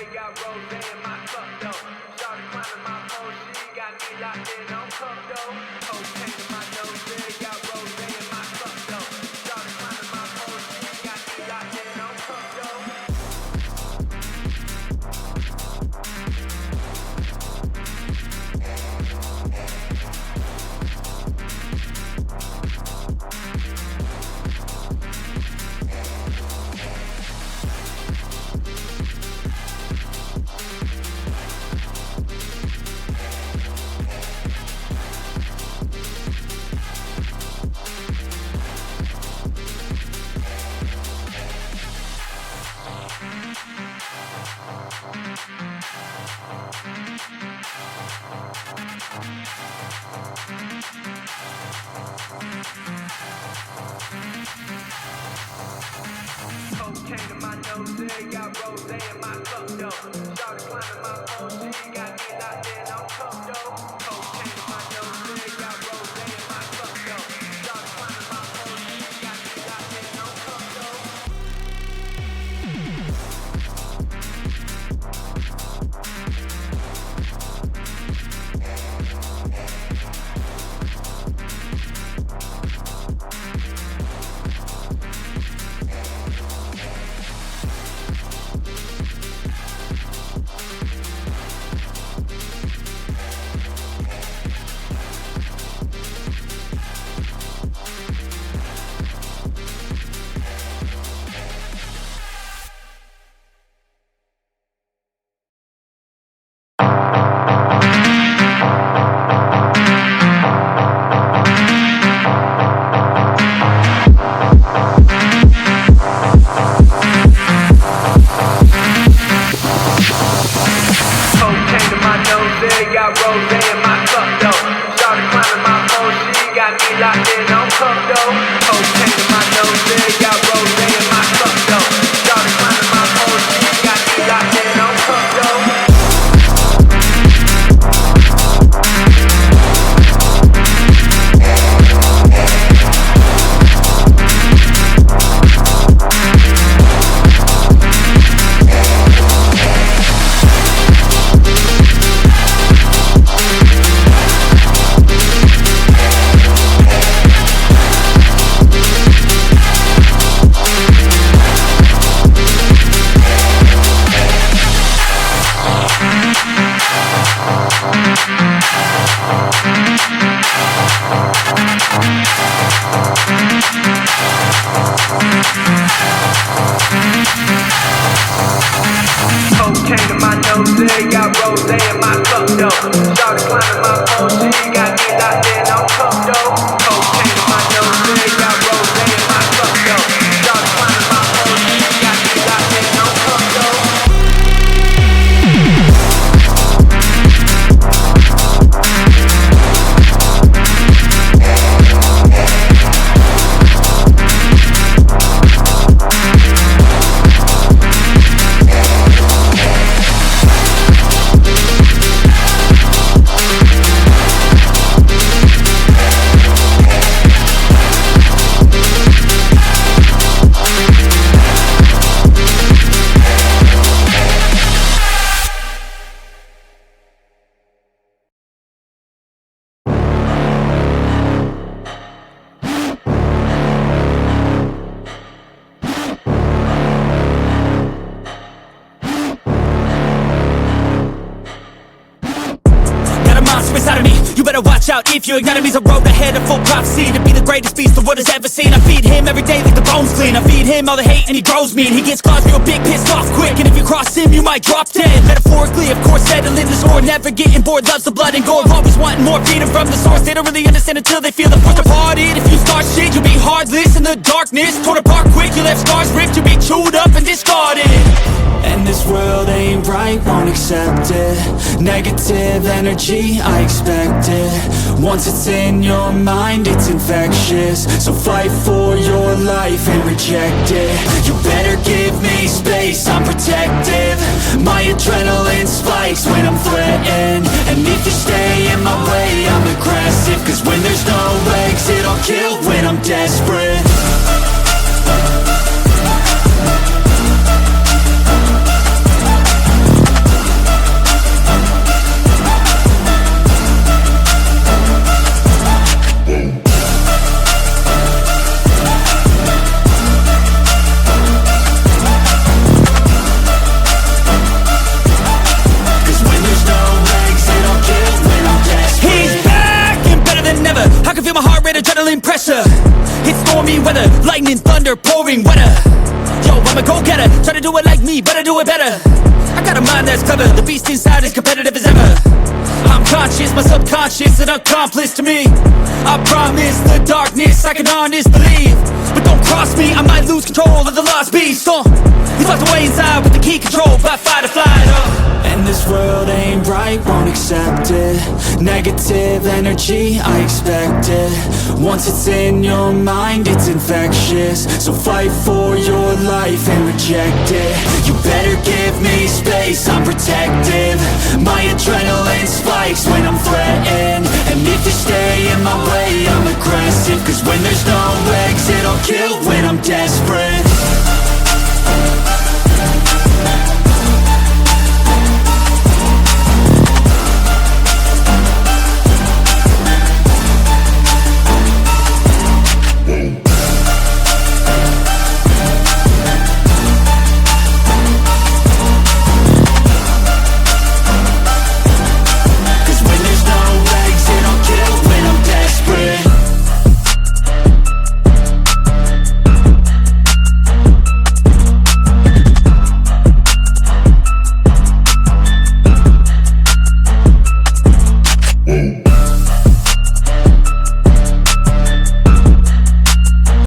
got rose in my cup though. Shawty climbing my pole, she got me locked in on cup though. Cocaine in my nose, got rose in my cup though. Shawty climbing my pole, she got me locked in on cup though. Cocaine in my nose, got rose in my cup though. Shawty climbing my pole, she got me locked in on cup though. Cocaine in my nose, got rose in my cup though. Shawty climbing my pole, she got me locked in on cup though. Cocaine in my nose, got rose in my cup though. Shawty climbing my pole, she got me locked in on cup though. Cocaine in my nose, got rose in my cup though. Shawty climbing my pole, she got me locked in on cup though. Cocaine in my nose, got rose in my cup though. Shawty climbing my pole, she got me locked in on cup though. Cocaine in my nose, got rose in my cup though. Shawty climbing my pole, she got me locked in on cup though. Inside of me, you better watch out if your enemy's a road ahead of full prophecy to be the greatest feast the world has ever seen. I feed him every day like the bones clean. I feed him all the hate and he grows mean. He gets claws real big, pissed off quick, and if you cross him you might drop dead. Metaphorically, of course, settling the score, never getting bored, loves the blood and gore, always wanting more, feeding from the source. They don't really understand until they feel the force departed. If you start shit, you'll be heartless in the darkness, torn apart quick, you left scars ripped, you'll be chewed up and discarded. And this world ain't right, won't accept it. Negative energy, I expect it. Once it's in your mind, it's infectious. So fight for your life and reject it. You better give me space, I'm protective. My adrenaline spikes when I'm threatened. And if you stay in my way, I'm aggressive. Cause when there's no exit, I'll kill when I'm desperate. pressure. It's stormy weather, lightning, thunder, pouring weather. Yo, I'm a go-getter, try to do it like me, but I do it better. I got a mind that's clever, the beast inside is competitive as ever. I'm conscious, my subconscious, an accomplice to me. I promise the darkness, I can honest believe. But don't cross me, I might lose control of the lost beast. He's locked away inside with the key controlled by fight or flight. And this world ain't right, won't accept it. Negative energy, I expect it. Once it's in your mind, it's infectious. So fight for your life and reject it. You better give me space, I'm protective. My adrenaline spikes when I'm threatened. And if you stay in my way, I'm aggressive. Cause when there's no exit, I'll kill when I'm desperate. Whoa.